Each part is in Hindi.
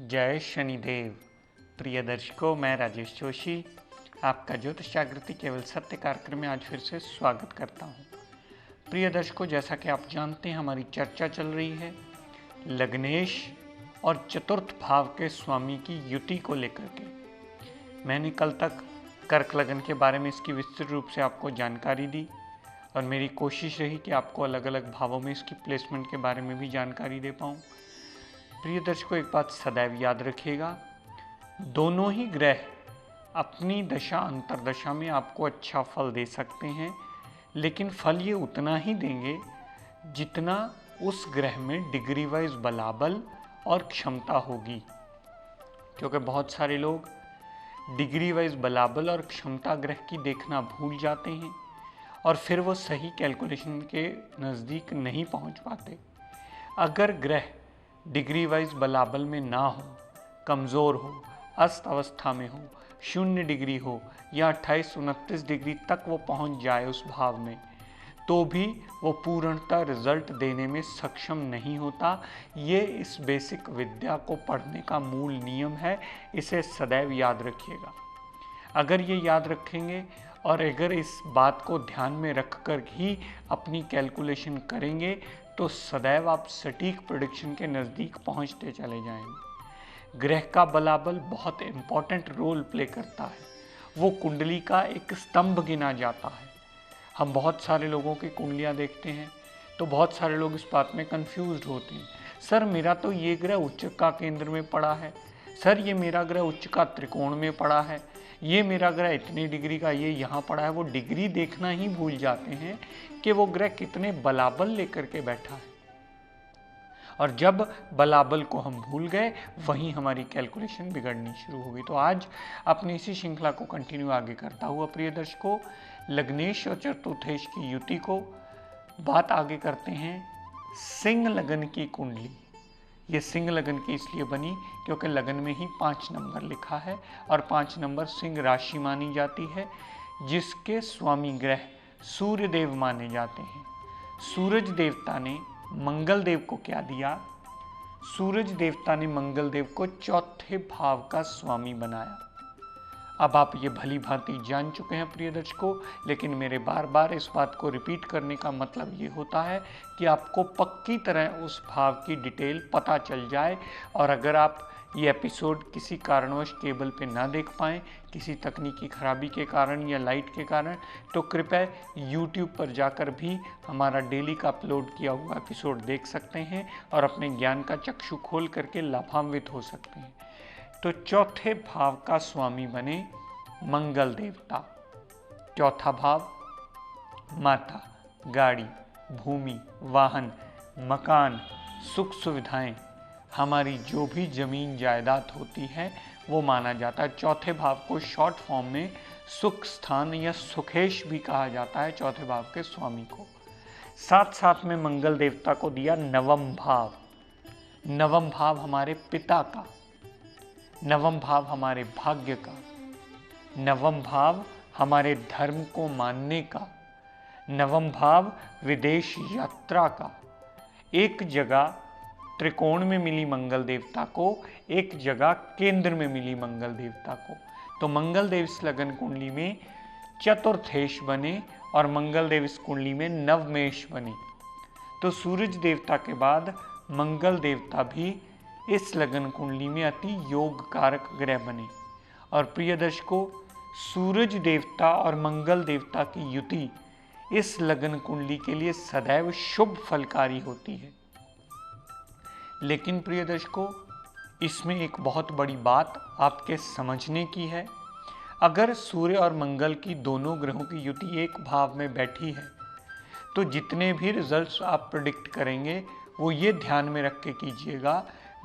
जय शनिदेव। प्रिय दर्शकों, मैं राजेश जोशी आपका ज्योतिष जागृति केवल सत्य कार्यक्रम में आज फिर से स्वागत करता हूं। प्रिय दर्शकों, जैसा कि आप जानते हैं, हमारी चर्चा चल रही है लग्नेश और चतुर्थ भाव के स्वामी की युति को लेकर के। मैंने कल तक कर्क लग्न के बारे में इसकी विस्तृत रूप से आपको जानकारी दी और मेरी कोशिश रही कि आपको अलग अलग भावों में इसकी प्लेसमेंट के बारे में भी जानकारी दे पाऊँ। प्रिय दर्शकों, एक बात सदैव याद रखिएगा, दोनों ही ग्रह अपनी दशा अंतर्दशा में आपको अच्छा फल दे सकते हैं, लेकिन फल ये उतना ही देंगे जितना उस ग्रह में डिग्री वाइज बलाबल और क्षमता होगी। क्योंकि बहुत सारे लोग डिग्री वाइज बलाबल और क्षमता ग्रह की देखना भूल जाते हैं और फिर वो सही कैलकुलेशन के नज़दीक नहीं पहुंच पाते। अगर ग्रह डिग्री वाइज बलाबल में ना हो, कमज़ोर हो, अस्त अवस्था में हो, 0 डिग्री हो या 28-29 डिग्री तक वो पहुंच जाए उस भाव में, तो भी वो पूर्णतः रिजल्ट देने में सक्षम नहीं होता। ये इस बेसिक विद्या को पढ़ने का मूल नियम है, इसे सदैव याद रखिएगा। अगर ये याद रखेंगे और अगर इस बात को ध्यान में रख कर ही अपनी कैलकुलेशन करेंगे तो सदैव आप सटीक प्रेडिक्शन के नज़दीक पहुंचते चले जाएंगे। ग्रह का बलाबल बहुत इम्पॉर्टेंट रोल प्ले करता है, वो कुंडली का एक स्तंभ गिना जाता है। हम बहुत सारे लोगों की कुंडलियां देखते हैं तो बहुत सारे लोग इस बात में कंफ्यूज्ड होते हैं, सर मेरा तो ये ग्रह उच्च का केंद्र में पड़ा है, सर ये मेरा ग्रह उच्च का त्रिकोण में पड़ा है, ये मेरा ग्रह इतनी डिग्री का ये यहाँ पड़ा है। वो डिग्री देखना ही भूल जाते हैं कि वो ग्रह कितने बलाबल लेकर के बैठा है। और जब बलाबल को हम भूल गए, वहीं हमारी कैलकुलेशन बिगड़नी शुरू होगी। तो आज अपनी इसी श्रृंखला को कंटिन्यू आगे करता हुआ प्रिय दर्शकों, लग्नेश और चतुर्थेश की युति को बात आगे करते हैं। सिंह लगन की कुंडली, ये सिंह लगन की इसलिए बनी क्योंकि लगन में ही 5 नंबर लिखा है और 5 नंबर सिंह राशि मानी जाती है, जिसके स्वामी ग्रह सूर्य देव माने जाते हैं। सूरज देवता ने मंगल देव को क्या दिया? सूरज देवता ने मंगल देव को चौथे भाव का स्वामी बनाया। अब आप ये भली भांति जान चुके हैं प्रिय दर्शकों, लेकिन मेरे बार बार इस बात को रिपीट करने का मतलब ये होता है कि आपको पक्की तरह उस भाव की डिटेल पता चल जाए। और अगर आप ये एपिसोड किसी कारणवश केबल पे ना देख पाएँ, किसी तकनीकी खराबी के कारण या लाइट के कारण, तो कृपया YouTube पर जाकर भी हमारा डेली का अपलोड किया हुआ एपिसोड देख सकते हैं और अपने ज्ञान का चक्षु खोल करके लाभान्वित हो सकते हैं। तो चौथे भाव का स्वामी बने मंगल देवता। चौथा भाव माता, गाड़ी, भूमि, वाहन, मकान, सुख सुविधाएं, हमारी जो भी जमीन जायदाद होती है वो माना जाता है। चौथे भाव को शॉर्ट फॉर्म में सुख स्थान या सुखेश भी कहा जाता है चौथे भाव के स्वामी को। साथ साथ में मंगल देवता को दिया नवम भाव। नवम भाव हमारे पिता का, नवम भाव हमारे भाग्य का, नवम भाव हमारे धर्म को मानने का, नवम भाव विदेश यात्रा का। एक जगह त्रिकोण में मिली मंगल देवता को, एक जगह केंद्र में मिली मंगल देवता को। तो मंगल देव इस लगन कुंडली में चतुर्थेश बने और मंगल देव इस कुंडली में नवमेश बने। तो सूरज देवता के बाद मंगल देवता भी इस लगन कुंडली में अति योग कारक ग्रह बने। और प्रिय दर्शकों, सूरज देवता और मंगल देवता की युति इस लगन कुंडली के लिए सदैव शुभ फलकारी होती है। लेकिन प्रिय दर्शकों, इसमें एक बहुत बड़ी बात आपके समझने की है। अगर सूर्य और मंगल की दोनों ग्रहों की युति एक भाव में बैठी है तो जितने भी रिजल्ट्स आप प्रेडिक्ट करेंगे वो ये ध्यान में रख के कीजिएगा,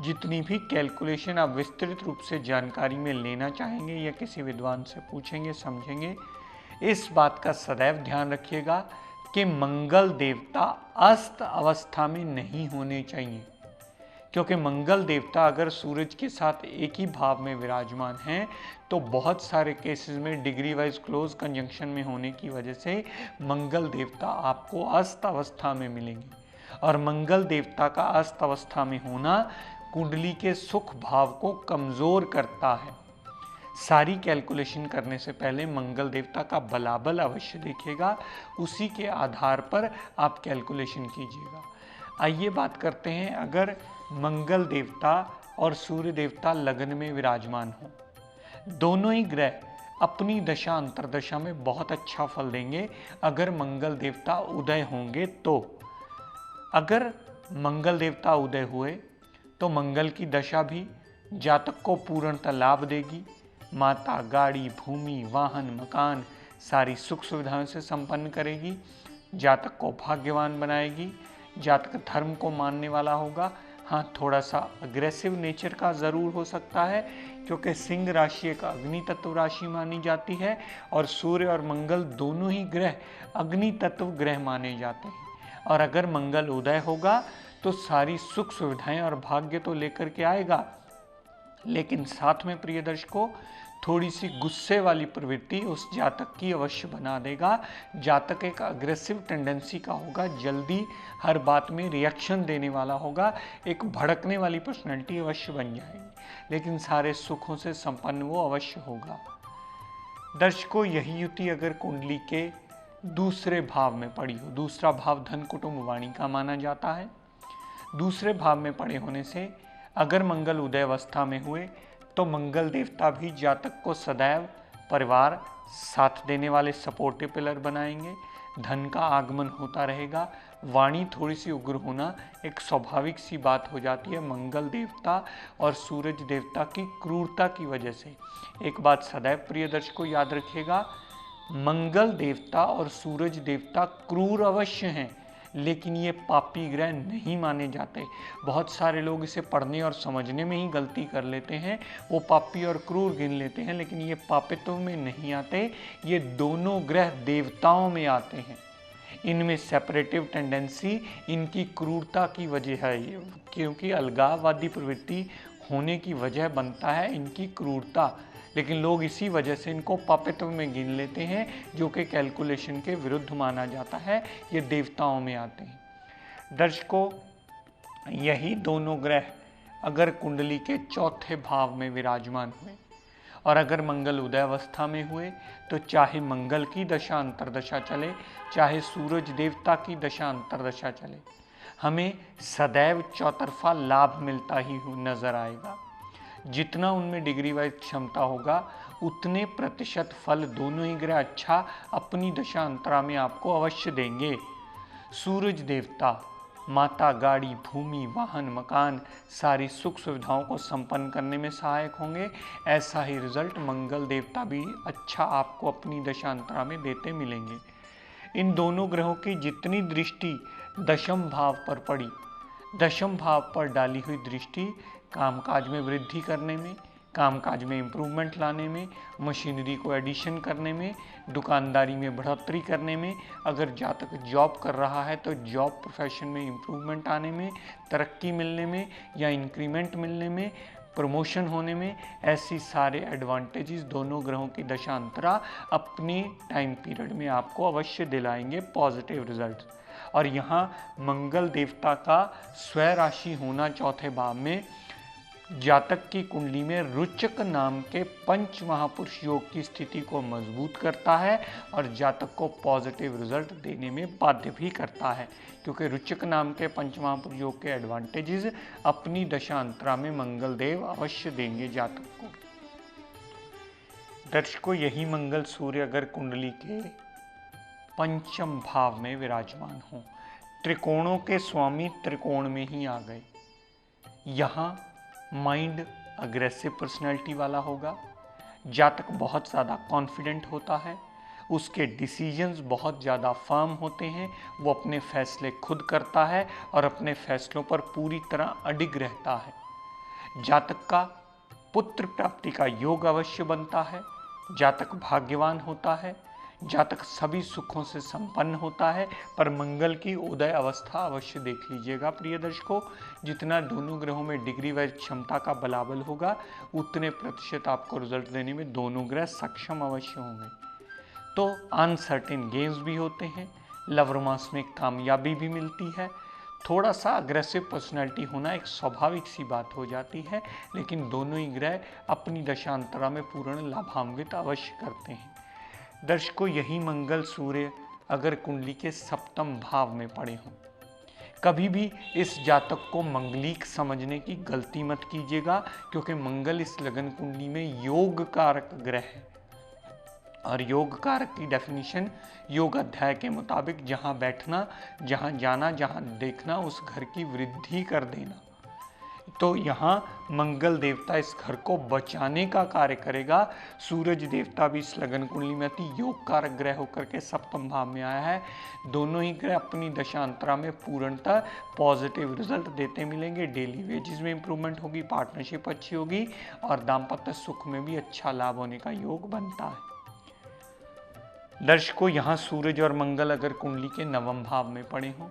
जितनी भी कैलकुलेशन आप विस्तृत रूप से जानकारी में लेना चाहेंगे या किसी विद्वान से पूछेंगे समझेंगे, इस बात का सदैव ध्यान रखिएगा कि मंगल देवता अस्त अवस्था में नहीं होने चाहिए, क्योंकि मंगल देवता अगर सूरज के साथ एक ही भाव में विराजमान हैं तो बहुत सारे केसेस में डिग्री वाइज क्लोज कंजंक्शन में होने की वजह से मंगल देवता आपको अस्त अवस्था में मिलेंगे, और मंगल देवता का अस्त अवस्था में होना कुंडली के सुख भाव को कमजोर करता है। सारी कैलकुलेशन करने से पहले मंगल देवता का बलाबल अवश्य देखिएगा, उसी के आधार पर आप कैलकुलेशन कीजिएगा। आइए बात करते हैं, अगर मंगल देवता और सूर्य देवता लग्न में विराजमान हो, दोनों ही ग्रह अपनी दशा अंतरदशा में बहुत अच्छा फल देंगे अगर मंगल देवता उदय होंगे तो। अगर मंगल देवता उदय हुए तो मंगल की दशा भी जातक को पूर्णतः लाभ देगी। माता, गाड़ी, भूमि, वाहन, मकान सारी सुख सुविधाओं से संपन्न करेगी, जातक को भाग्यवान बनाएगी, जातक धर्म को मानने वाला होगा। हाँ, थोड़ा सा अग्रेसिव नेचर का ज़रूर हो सकता है, क्योंकि सिंह राशि एक अग्नि तत्व राशि मानी जाती है और सूर्य और मंगल दोनों ही ग्रह अग्नि तत्व ग्रह माने जाते हैं। और अगर मंगल उदय होगा तो सारी सुख सुविधाएं और भाग्य तो लेकर के आएगा, लेकिन साथ में प्रिय दर्शकों थोड़ी सी गुस्से वाली प्रवृत्ति उस जातक की अवश्य बना देगा। जातक एक अग्रेसिव टेंडेंसी का होगा, जल्दी हर बात में रिएक्शन देने वाला होगा, एक भड़कने वाली पर्सनैलिटी अवश्य बन जाएगी, लेकिन सारे सुखों से संपन्न वो अवश्य होगा। दर्शकों, यही युति अगर कुंडली के दूसरे भाव में पड़ी हो, दूसरा भाव धन कुटुंब वाणी का माना जाता है, दूसरे भाव में पड़े होने से अगर मंगल उदय अवस्था में हुए तो मंगल देवता भी जातक को सदैव परिवार साथ देने वाले सपोर्टिव पिलर बनाएंगे, धन का आगमन होता रहेगा। वाणी थोड़ी सी उग्र होना एक स्वाभाविक सी बात हो जाती है मंगल देवता और सूरज देवता की क्रूरता की वजह से। एक बात सदैव प्रिय दर्शकों याद रखिएगा, मंगल देवता और सूरज देवता क्रूर अवश्य हैं, लेकिन ये पापी ग्रह नहीं माने जाते। बहुत सारे लोग इसे पढ़ने और समझने में ही गलती कर लेते हैं, वो पापी और क्रूर गिन लेते हैं, लेकिन ये पापित्व में नहीं आते। ये दोनों ग्रह देवताओं में आते हैं। इनमें सेपरेटिव टेंडेंसी इनकी क्रूरता की वजह है, क्योंकि अलगाववादी प्रवृत्ति होने की वजह बनता है इनकी क्रूरता, लेकिन लोग इसी वजह से इनको पापित्व में गिन लेते हैं, जो कि कैलकुलेशन के विरुद्ध माना जाता है। ये देवताओं में आते हैं। दर्शकों, यही दोनों ग्रह अगर कुंडली के चौथे भाव में विराजमान हुए और अगर मंगल उदय अवस्था में हुए तो चाहे मंगल की दशा अंतरदशा चले, चाहे सूरज देवता की दशा अंतरदशा चले, हमें सदैव चौतरफा लाभ मिलता ही नजर आएगा। जितना उनमें डिग्री वाइज क्षमता होगा उतने प्रतिशत फल दोनों ही ग्रह अच्छा अपनी दशा अंतरा में आपको अवश्य देंगे। सूरज देवता माता, गाड़ी, भूमि, वाहन, मकान सारी सुख सुविधाओं को संपन्न करने में सहायक होंगे। ऐसा ही रिजल्ट मंगल देवता भी अच्छा आपको अपनी दशांतरा में देते मिलेंगे। इन दोनों ग्रहों की जितनी दृष्टि दशम भाव पर पड़ी, दशम भाव पर डाली हुई दृष्टि कामकाज में वृद्धि करने में, कामकाज में इम्प्रूवमेंट लाने में, मशीनरी को एडिशन करने में, दुकानदारी में बढ़ोतरी करने में, अगर जातक जॉब कर रहा है तो जॉब प्रोफेशन में इम्प्रूवमेंट आने में, तरक्की मिलने में या इंक्रीमेंट मिलने में, प्रमोशन होने में, ऐसी सारे एडवांटेजेस दोनों ग्रहों की दशांतरा अपनी टाइम पीरियड में आपको अवश्य दिलाएंगे पॉजिटिव रिजल्ट। और यहाँ मंगल देवता का स्वय राशि होना चौथे भाव में जातक की कुंडली में रुचक नाम के पंच महापुरुष योग की स्थिति को मजबूत करता है और जातक को पॉजिटिव रिजल्ट देने में बाध्य भी करता है, क्योंकि रुचक नाम के पंच महापुरुष योग के एडवांटेजेस अपनी दशांतरा में मंगल देव अवश्य देंगे जातक को। दर्शकों, यही मंगल सूर्य अगर कुंडली के पंचम भाव में विराजमान हो, त्रिकोणों के स्वामी त्रिकोण में ही आ गए, यहाँ माइंड अग्रेसिव पर्सनैलिटी वाला होगा, जातक बहुत ज़्यादा कॉन्फिडेंट होता है उसके डिसीजंस बहुत ज़्यादा फर्म होते हैं, वो अपने फैसले खुद करता है और अपने फैसलों पर पूरी तरह अडिग रहता है। जातक का पुत्र प्राप्ति का योग अवश्य बनता है, जातक भाग्यवान होता है, जातक सभी सुखों से संपन्न होता है। पर मंगल की उदय अवस्था अवश्य देख लीजिएगा प्रिय दर्शकों, जितना दोनों ग्रहों में डिग्री वाइज क्षमता का बलाबल होगा उतने प्रतिशत आपको रिजल्ट देने में दोनों ग्रह सक्षम अवश्य होंगे। तो अनसर्टेन गेम्स भी होते हैं, लव रोमांस में कामयाबी भी मिलती है, थोड़ा सा अग्रेसिव पर्सनैलिटी होना एक स्वाभाविक सी बात हो जाती है, लेकिन दोनों ही ग्रह अपनी दशांतरा में पूर्ण लाभान्वित अवश्य करते हैं। दर्शकों, यही मंगल सूर्य अगर कुंडली के सप्तम भाव में पड़े हों, कभी भी इस जातक को मंगलिक समझने की गलती मत कीजिएगा, क्योंकि मंगल इस लगन कुंडली में योग कारक ग्रह है और योग कारक की डेफिनेशन योग अध्याय के मुताबिक जहां बैठना, जहां जाना, जहां देखना, उस घर की वृद्धि कर देना। तो यहाँ मंगल देवता इस घर को बचाने का कार्य करेगा। सूरज देवता भी इस लगन कुंडली में अति योग कारक ग्रह होकर के सप्तम भाव में आया है। दोनों ही ग्रह अपनी दशांतरा में पूर्णतः पॉजिटिव रिजल्ट देते मिलेंगे। डेली वेजेस में इंप्रूवमेंट होगी, पार्टनरशिप अच्छी होगी और दाम्पत्य सुख में भी अच्छा लाभ होने का योग बनता है। दर्शकों, यहाँ सूरज और मंगल अगर कुंडली के नवम भाव में पड़े हों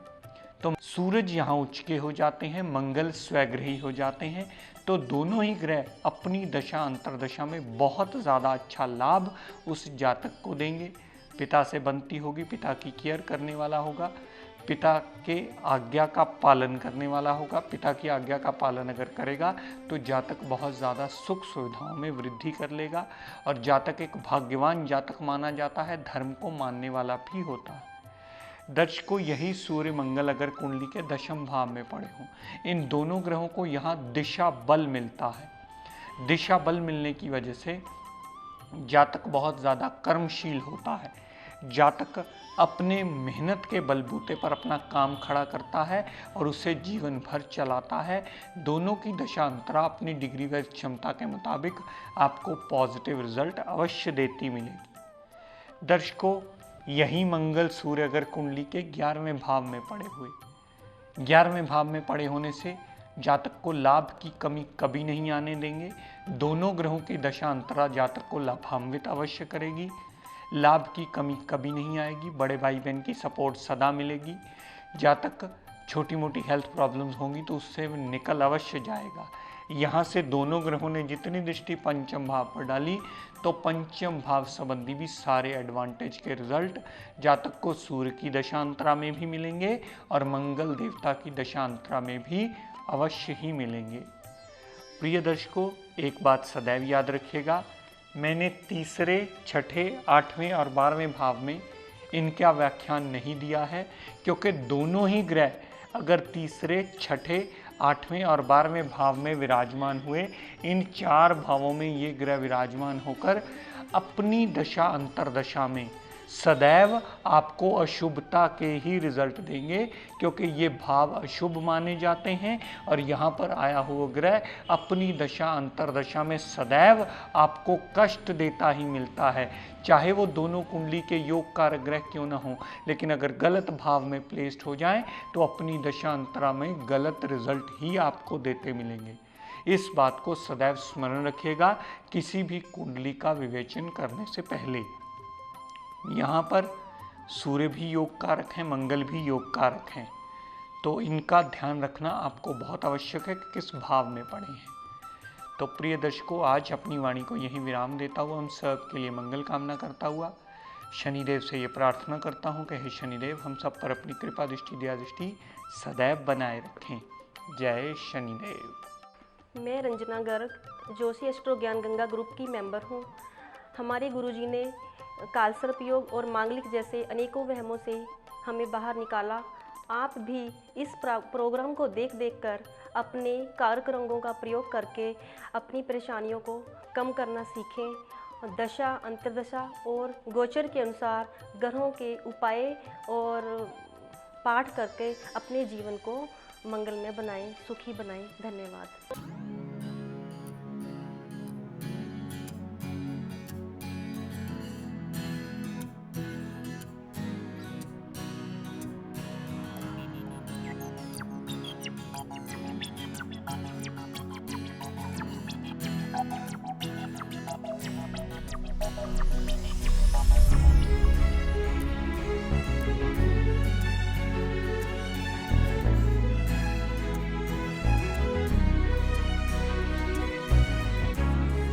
तो सूरज यहाँ उच्च के हो जाते हैं, मंगल स्वग्रही हो जाते हैं। तो दोनों ही ग्रह अपनी दशा अंतरदशा में बहुत ज़्यादा अच्छा लाभ उस जातक को देंगे। पिता से बनती होगी, पिता की केयर करने वाला होगा, पिता के आज्ञा का पालन करने वाला होगा। पिता की आज्ञा का पालन अगर करेगा तो जातक बहुत ज़्यादा सुख सुविधाओं में वृद्धि कर लेगा और जातक एक भाग्यवान जातक माना जाता है, धर्म को मानने वाला भी होता है। दर्शकों, यही सूर्य मंगल अगर कुंडली के दशम भाव में पड़े हों, इन दोनों ग्रहों को यहाँ दिशा बल मिलता है। दिशा बल मिलने की वजह से जातक बहुत ज़्यादा कर्मशील होता है। जातक अपने मेहनत के बलबूते पर अपना काम खड़ा करता है और उसे जीवन भर चलाता है। दोनों की दशांतरा अपनी डिग्री व क्षमता के मुताबिक आपको पॉजिटिव रिजल्ट अवश्य देती मिलेगी। दर्शकों, यही मंगल सूर्य अगर कुंडली के 11वें भाव में पड़े हुए, 11वें भाव में पड़े होने से जातक को लाभ की कमी कभी नहीं आने देंगे। दोनों ग्रहों की दशा अंतरा जातक को लाभान्वित अवश्य करेगी, लाभ की कमी कभी नहीं आएगी, बड़े भाई बहन की सपोर्ट सदा मिलेगी। जातक छोटी मोटी हेल्थ प्रॉब्लम्स होंगी तो उससे निकल अवश्य जाएगा। यहाँ से दोनों ग्रहों ने जितनी दृष्टि पंचम भाव पर डाली तो पंचम भाव संबंधी भी सारे एडवांटेज के रिजल्ट जातक को सूर्य की दशांतरा में भी मिलेंगे और मंगल देवता की दशांतरा में भी अवश्य ही मिलेंगे। प्रिय दर्शकों, एक बात सदैव याद रखिएगा, मैंने तीसरे, छठे, 8वें और 12वें भाव में इनका व्याख्यान नहीं दिया है, क्योंकि दोनों ही ग्रह अगर तीसरे, छठे, 8वें और 12वें भाव में विराजमान हुए, इन 4 भावों में ये ग्रह विराजमान होकर अपनी दशा अंतरदशा में सदैव आपको अशुभता के ही रिजल्ट देंगे, क्योंकि ये भाव अशुभ माने जाते हैं और यहाँ पर आया हुआ ग्रह अपनी दशा अंतरदशा में सदैव आपको कष्ट देता ही मिलता है। चाहे वो दोनों कुंडली के योग कारक ग्रह क्यों ना हो, लेकिन अगर गलत भाव में प्लेस्ड हो जाएं तो अपनी दशा अंतरा में गलत रिजल्ट ही आपको देते मिलेंगे। इस बात को सदैव स्मरण रखिएगा किसी भी कुंडली का विवेचन करने से पहले। यहाँ पर सूर्य भी योग कारक हैं, मंगल भी योग कारक हैं, तो इनका ध्यान रखना आपको बहुत आवश्यक है कि किस भाव में पड़े हैं। तो प्रिय दर्शकों, आज अपनी वाणी को यहीं विराम देता हुआ हम सब के लिए मंगल कामना करता हुआ शनिदेव से ये प्रार्थना करता हूँ कि हे शनिदेव हम सब पर अपनी कृपा दृष्टि, दया दृष्टि सदैव बनाए रखें। जय शनिदेव। मैं रंजना गर्ग जोशी एस्ट्रो ज्ञान गंगा ग्रुप की मेंबर हूँ। हमारे गुरुजी ने कालसर्प योग और मांगलिक जैसे अनेकों वहमों से हमें बाहर निकाला। आप भी इस प्रोग्राम को देख कर अपने कारक रंगों का प्रयोग करके अपनी परेशानियों को कम करना सीखें। दशा, अंतर्दशा और गोचर के अनुसार ग्रहों के उपाय और पाठ करके अपने जीवन को मंगलमय बनाएं, सुखी बनाएं। धन्यवाद। है।